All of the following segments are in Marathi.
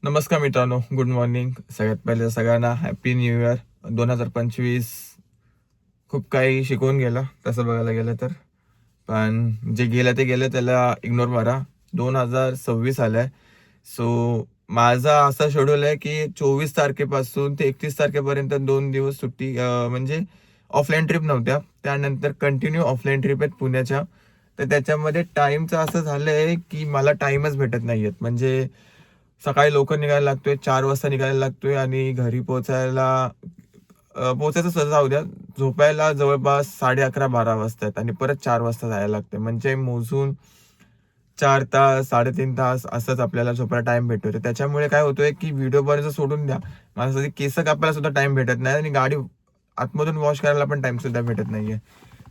नमस्कार मित्रांनो, गुड मॉर्निंग. सगळ्यात पहिले सगळ्यांना हॅपी न्यू इयर. 2025 खूप काही शिकवून गेलं तसं बघायला गेलं तर. पण जे गेलं ते गेलं, त्याला इग्नोर मारा. 2026 आलाय. सो माझा असा शेड्यूल आहे की 24 तारखेपासून ते 31 तारखेपर्यंत 2 दिवस सुट्टी, म्हणजे ऑफलाईन ट्रिप नव्हत्या. त्यानंतर कंटिन्यू ऑफलाईन ट्रिप आहेत पुण्याच्या. तर त्याच्यामध्ये टाईमचं असं झालंय की मला टाईमच भेटत नाहीयेत. म्हणजे सकाळी लवकर निघायला लागतोय, 4 वाजता निघायला लागतोय आणि घरी पोहोचायचं सहज जाऊ द्या, झोपायला जवळपास 11:30-12 वाजतात आणि परत 4 वाजता जायला लागते. म्हणजे मोजून 4 तास, 3.5 तास असंच आपल्याला झोपायला टाइम भेटतोय. तर त्याच्यामुळे काय होतोय की व्हिडिओ बनायचं सोडून द्या, मला केस कापायला सुद्धा टाइम भेटत नाही आणि गाडी आतमधून वॉश करायला पण टाइम सुद्धा भेटत नाहीये.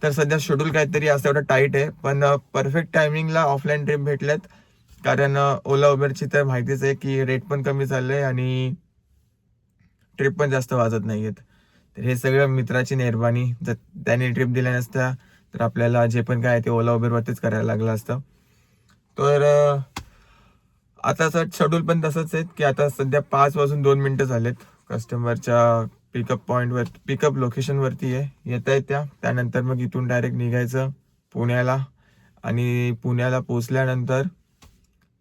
तर सध्या शेड्यूल काहीतरी असं एवढं टाईट आहे, पण परफेक्ट टायमिंगला ऑफलाईन ट्रिप भेटल्यात. कारण ओला उबेरची तर माहितीच आहे की रेट पण कमी चाललंय आणि ट्रिप पण जास्त वाजत नाहीयेत. तर हे सगळं मित्राची मेहरबानी. जर त्याने ट्रिप दिल्या नसत्या तर आपल्याला जे पण काय ते ओला उबेरवरतीच करायला लागलं असतं. तर आता शेड्यूल पण तसंच आहे की आता सध्या 5 वाजून 2 मिनिटं झालेत. कस्टमरच्या पिकअप लोकेशनवरती आहे, येता येत्या. त्यानंतर मग इथून डायरेक्ट निघायचं पुण्याला आणि पुण्याला पोचल्यानंतर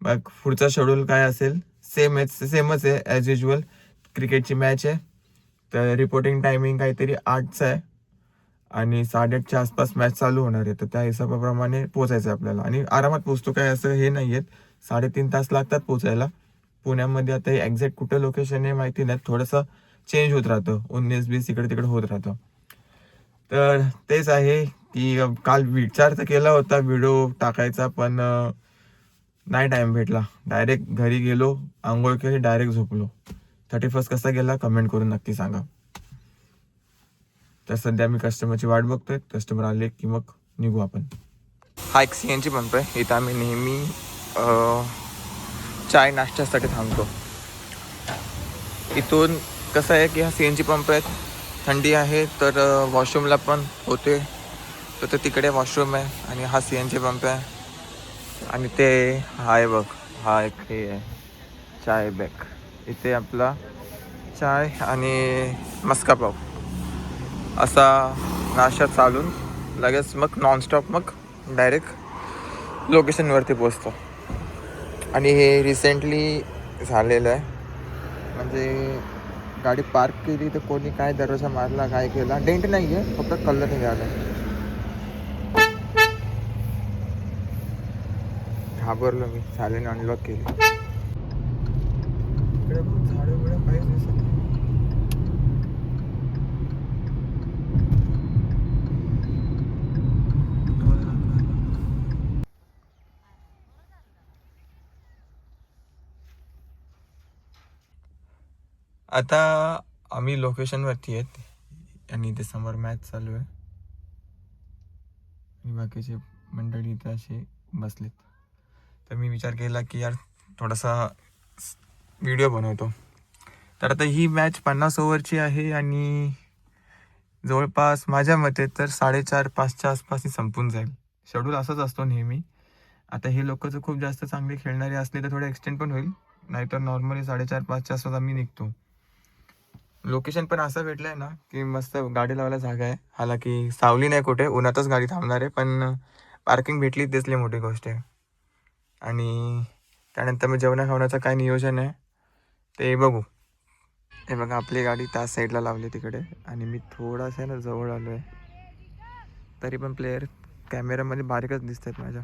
मग पुढचा शेड्यूल काय असेल, सेमच आहे ॲज युजल. क्रिकेटची मॅच आहे, तर रिपोर्टिंग टायमिंग काहीतरी 8चा आहे आणि 8:30च्या आसपास मॅच चालू होणार आहे. तर त्या हिशोबाप्रमाणे पोचायचं आहे आपल्याला आणि आरामात पोचतो, काय असं हे नाही आहेत. 3.5 तास लागतात पोचायला पुण्यामध्ये. आता हे एक्झॅक्ट कुठं लोकेशन आहे माहिती नाही, थोडंसं चेंज होत राहतं, 19-20 इकडे तिकडे होत राहतं. तर तेच आहे की काल विचार तर केला होता व्हिडिओ टाकायचा, पण नाही टाइम भेटला. डायरेक्ट घरी गेलो, आंघोळ केली, डायरेक्ट झोपलो. 31st कसा गेला कमेंट करून नक्की सांगा. तर सध्या मी कस्टमरची वाट बघतोय, कस्टमर आले की मग निघू आपण. हा एक CNG पंप आहे, इथं आम्ही नेहमी चाय नाश्त्यासाठी थांबतो. इथून कसं आहे की हा CNG पंप आहे, थंडी आहे तर वॉशरूमला पण होते. तर तिकडे वॉशरूम आहे आणि हा CNG पंप आहे. आणि ते आहे बघ, हा एक हे आहे चाय बॅग. इथे आपला चाय आणि मस्का पाव असा नाश्ता चालून लगेच मग नॉनस्टॉप मग डायरेक्ट लोकेशनवरती पोचतो. आणि हे रिसेंटली झालेलं आहे, म्हणजे गाडी पार्क केली तर कोणी काय दरवाजा मारला, काय केला, डेंट नाही आहे, फक्त कलर निघाला. घाबरलो मी, चालेने अनलॉक केली. इकडे पण झाडं बिडं काहीच दिसत नाही. आता आम्ही लोकेशनवरती आहेत आणि इथे समोर मॅच चालू आहे आणि बाकीचे मंडळी इथे असे बसलेत. तर मी विचार केला की यार थोडासा व्हिडिओ बनवतो. तर आता ही मॅच 50 ओव्हरची आहे आणि जवळपास माझ्या मते तर 4:30-5च्या आसपास ही संपून जाईल. शेड्यूल असाच असतो नेहमी. आता हे लोक जर खूप जास्त चांगले खेळणारे असले तर थोडं एक्सटेंड पण होईल, नाहीतर नॉर्मली 4:30-5च्या आसपास आम्ही निघतो. लोकेशन पण असं भेटलंय ना की मस्त गाडी लावायला जागा आहे. हालाकी सावली नाही कुठे, उन्हातच गाडी थांबणार आहे, पण पार्किंग भेटली तेच लई मोठी गोष्ट आहे. आणि त्यानंतर मग जेवणा खावण्याचं काय नियोजन आहे ते बघू. हे बघा आपली गाडी त्या साईडला लावली तिकडे आणि मी थोडासा ना जवळ आलो आहे, तरी पण प्लेयर कॅमेऱ्यामध्ये बारीकच दिसत आहेत माझ्या.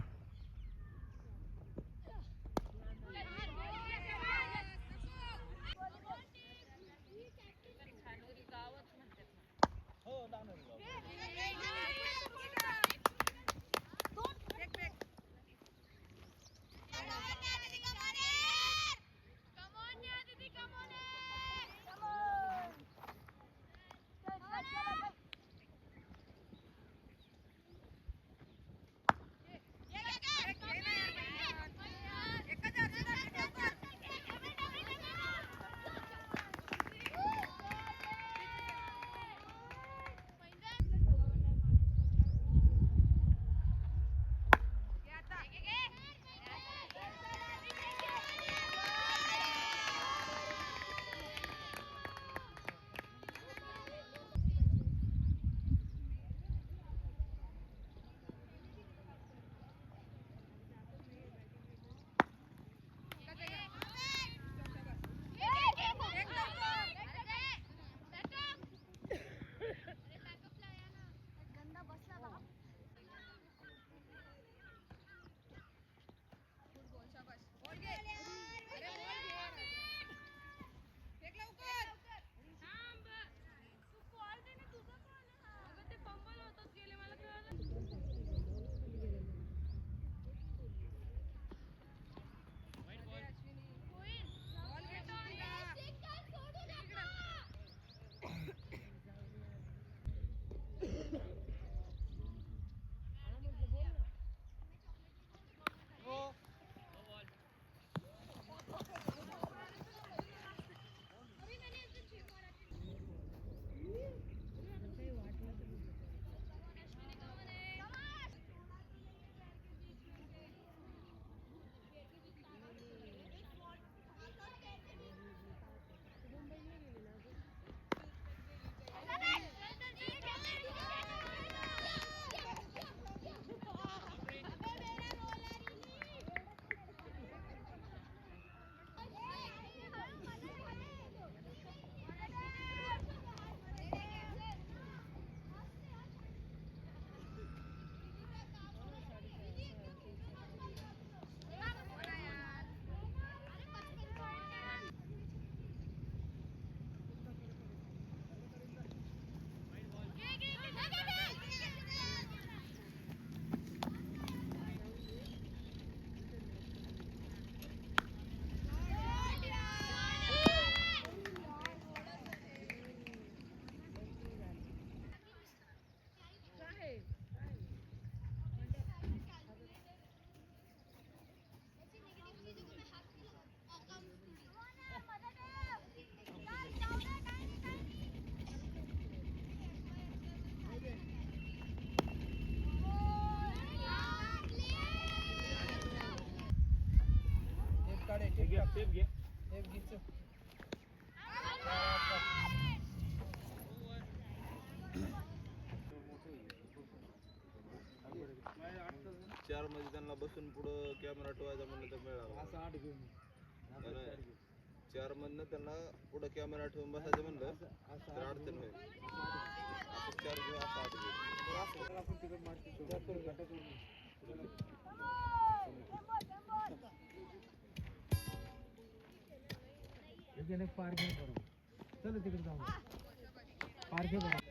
चार मध्ये त्यांना बसून पुढं कॅमेरा ठेवायचा म्हणलं तर मिळाला. चार मधनं त्यांना पुढं कॅमेरा ठेवून बसायचं म्हणलं तर अडचण होईल. चार घेऊ असं आठ घेऊ पार्क बरोबर चल तिकडे जाऊ पार्क बरोबर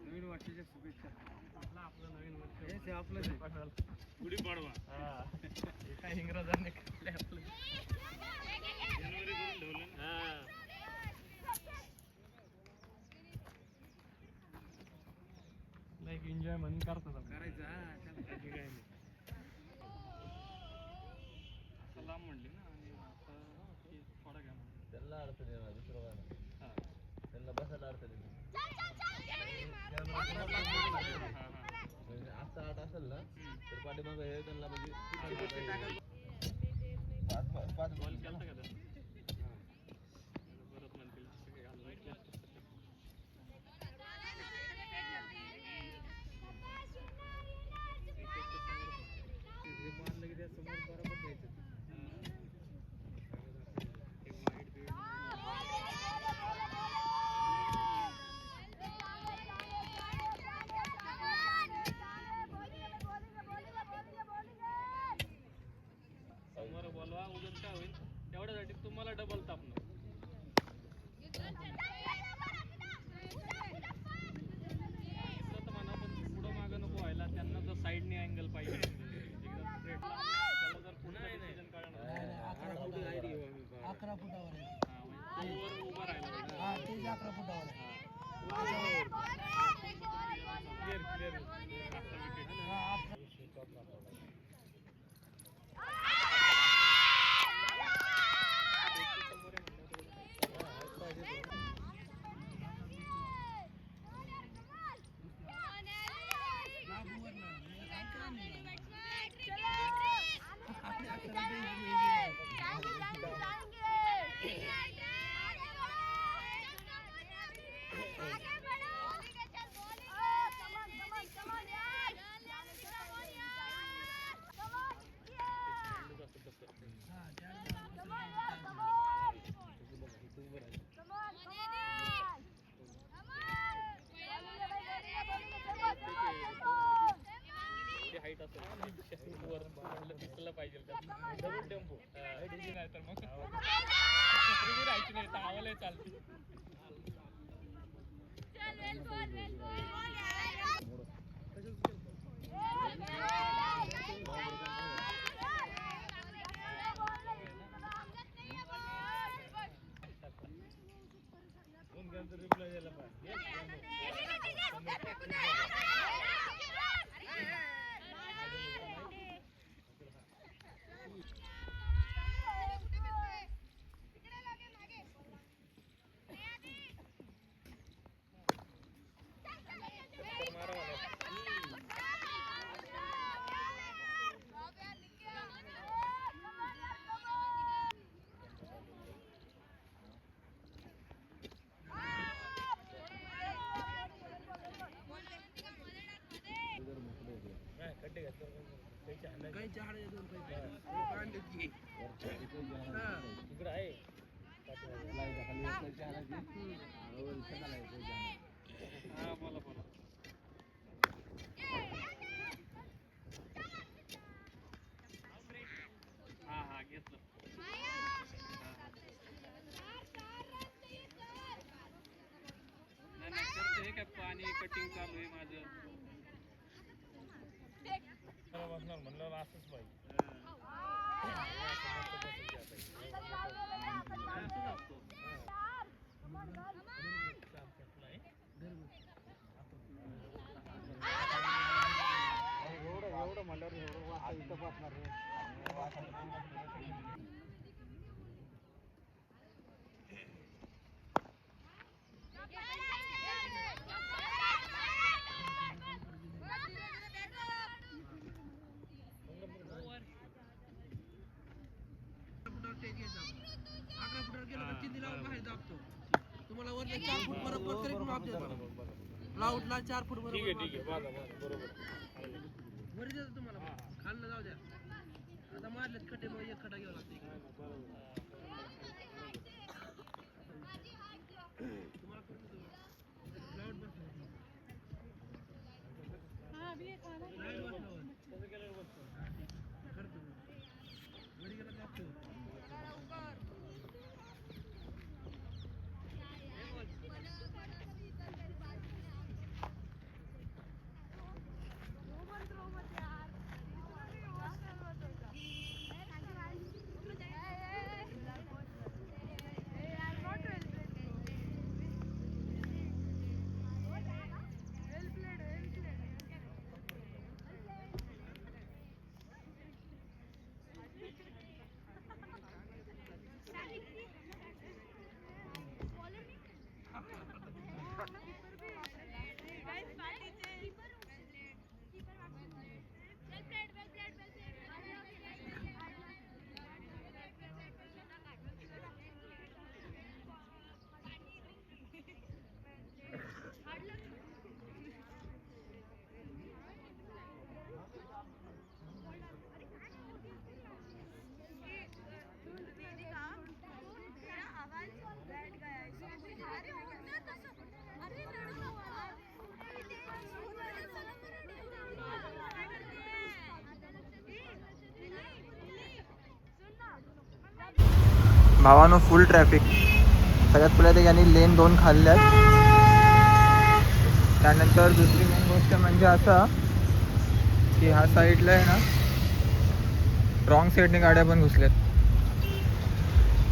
नवीन वर्षाच्या शुभेच्छा. आपलं नवीन वर्ष आपलं गुढीपाडवा काय इंग्रजांनी आपलं जानेवारी करून ठेवलं. लाईक एन्जॉय म्हणून करतात करायचं काय असं लांब म्हणले ना आणि आता थोडा घ्या म्हणलं. त्यांना अडचण येणार दुसरं काय हां त्यांना बसायला अडचण येते असं आठ असेल ना तर पाठीमाग हे त्यांना म्हणजे पाच बॉल केलता का परत म्हणतील बांधलं की त्या समोर बोलवा उगाच काय होईल तेवढ्यासाठी तुम्हाला डबल तापणार इथलं तर म्हणा पण पुढं मागं नको व्हायला त्यांना जर साईडने अँगल पाहिजे एकदम स्ट्रेट त्याला जर पुन्हा डिसिजन काढणार 11 फुटावर आहे. वर उभा राहिला पाहिजे. हा तेच 11 फुटावर आहे. क्लिअर क्लिअर हा, हाईट असेल वर दिसलं पाहिजे डबल टेम्पो नाही तर मग राहायची नाही धावायला चालते रिप्लाय द्यायला पाहिजे काही झाड आहे दोन पैसे कांद्याची इकडे आहे हा बोला बोला हा हा घेतलं नाही करतो हे काय पाणी कटिंग चालू आहे माझं बसणार म्हणलं असंच पाहिजे एवढं म्हणल्यावर एवढं वाचा इथं बसणार रे तुम्हाला वरच्या 4 फूट बरोबर तरी माप देतो लाऊटला 4 फूट बरोबर ठीक आहे बघा बरोबर वर देतो तुम्हाला खालनं जाऊ द्या आता मारलेत खड्डे मग एक खड्डा घ्यावा लागते तुम्हाला लाऊट बसतो लाईट बसतो वरी गेला जातो भावानो फुल ट्रॅफिक. सगळ्यात पहिले तर यांनी लेन 2 खाल्ल्यात. त्यानंतर दुसरी मेन गोष्ट म्हणजे असं की ह्या साईडला आहे ना रॉंग साईडने गाड्या पण घुसल्यात.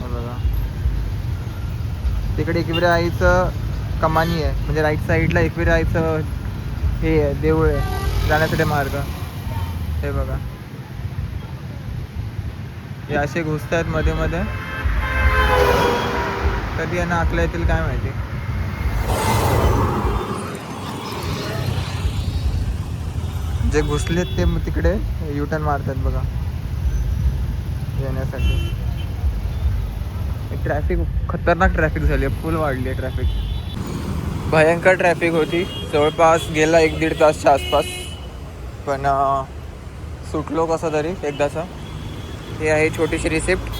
बघा तिकडे एकविरा आईचं कमानी आहे, म्हणजे राईट साईडला एकविरा आईचं हे आहे, देऊळ आहे जाण्यासाठी मार्ग. हे बघा हे असे घुसत आहेत मध्ये मध्ये. कधी यांना आकला येतील काय माहिती. जे घुसलेत ते तिकडे युटर्न मारतात बघा येण्यासाठी. ट्रॅफिक खतरनाक ट्रॅफिक झाली आहे, फुल वाढली आहे ट्रॅफिक. भयंकर ट्रॅफिक होती, जवळपास गेला 1-1.5 तासच्या आसपास. पण सुटलो कसं तरी एकदाचं. हे आहे छोटीशी रिसिप्ट.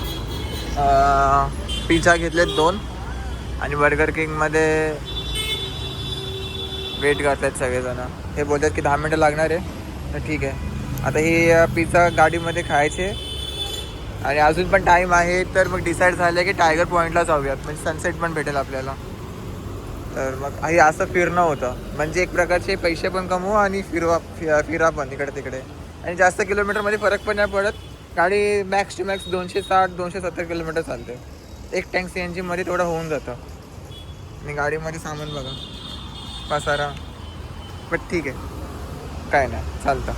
पिझ्झा घेतलेत 2 आणि बर्गर किंगमध्ये वेट करतात सगळेजण. हे बोलतात की 10 मिनटं लागणार आहे, तर ठीक आहे. आता ही पिझ्झा गाडीमध्ये खायचे आणि अजून पण टाईम आहे, तर मग डिसाईड झालं की टायगर पॉईंटला जाऊयात, म्हणजे सनसेट पण भेटेल आपल्याला. तर मग हे असं फिरणं होतं, म्हणजे एक प्रकारचे पैसे पण कमवू आणि फिरा पण इकडे तिकडे. आणि जास्त किलोमीटरमध्ये फरक पण नाही पडत. गाडी मॅक्स टू मॅक्स 260-270 किलोमीटर चालते. एक टँक CNG मध्ये तेवढं होऊन जातं. आणि गाडीमध्ये सामान बघा पसारा, पण ठीक आहे काय नाही चालतं.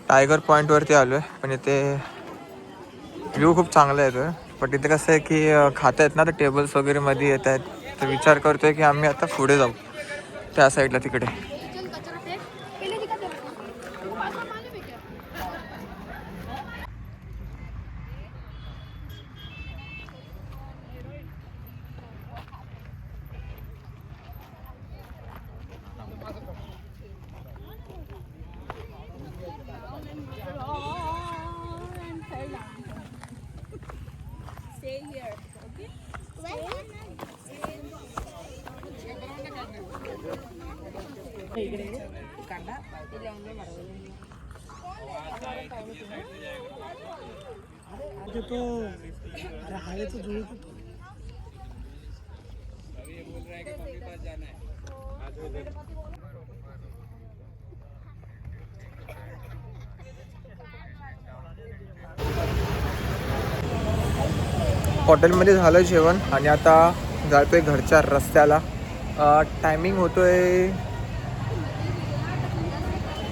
टायगर पॉईंटवरती आलो आहे, पण इथे व्ह्यू खूप चांगला येतो आहे. पण इथे कसं आहे की खाता आहेत ना, तर टेबल्स वगैरे मध्ये येत आहेत. तर विचार करतो आहे की आम्ही आता पुढे जाऊ त्या साईडला तिकडे. हॉटेलमध्ये झालं जेवण आणि आता जातोय घरच्या रस्त्याला. टायमिंग होतोय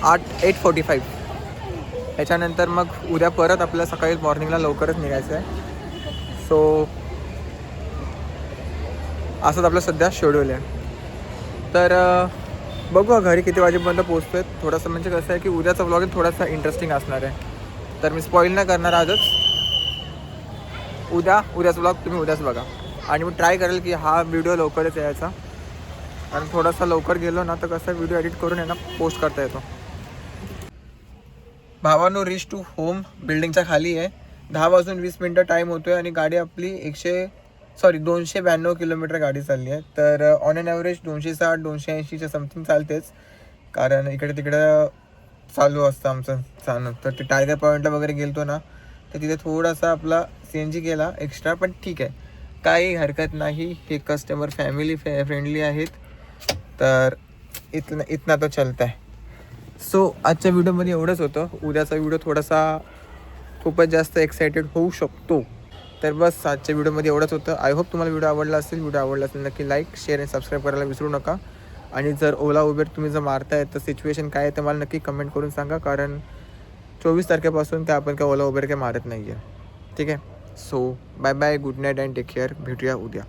8:45. याच्यानंतर मग उद्या परत आपल्याला सकाळी मॉर्निंगला लवकरच निघायचं आहे. सो असंच आपलं सध्या शेड्यूल आहे. तर बघू घरी किती वाजेपर्यंत पोहोचतो आहे. थोडंसं म्हणजे कसं आहे की उद्याचा व्लॉग थोडासा इंटरेस्टिंग असणार आहे, तर मी स्पॉईल नाही करणार आजच. उद्याचा व्लॉग तुम्ही उद्याच बघा. आणि मी ट्राय करेल की हा व्हिडिओ लवकरच यायचा, आणि थोडासा लवकर गेलो ना तर कसं व्हिडिओ एडिट करून यांना पोस्ट करता येतो. भावानो रीच टू होम बिल्डिंगच्या खाली आहे. 10 वाजून 20 मिनटं टाईम होतो आहे आणि गाडी आपली 292 किलोमीटर गाडी चालली आहे. तर ऑन अन ॲव्हरेज 260-280च्या समथिंग चालतेच, कारण इकडे तिकडं चालू असतं आमचं चालणं. तर ते टायगर पॉईंटला वगैरे गेलतो ना, तर तिथे थोडासा आपला CNG गेला एक्स्ट्रा, पण ठीक आहे काही हरकत नाही. हे कस्टमर फॅमिली फ्रेंडली आहेत, तर इतना तो चलता आहे. सो आजच्या व्हिडिओमध्ये एवढंच होतं. उद्याचा व्हिडिओ थोडासा खूपच जास्त एक्सायटेड होऊ शकतो. तर बस आजच्या व्हिडिओमध्ये एवढंच होतं. आय होप तुम्हाला व्हिडिओ आवडला असेल. व्हिडिओ आवडला असेल नक्की लाईक, शेअर आणि सबस्क्राईब करायला विसरू नका. आणि जर ओला उबेर तुम्ही जर मारताय तर सिच्युएशन काय आहे ते मला नक्की कमेंट करून सांगा, कारण 24 तारखेपासून काय आपण काय ओला उबेर काय मारत नाही आहे. ठीक आहे. So bye bye, good night and take care. भेटूया उद्या.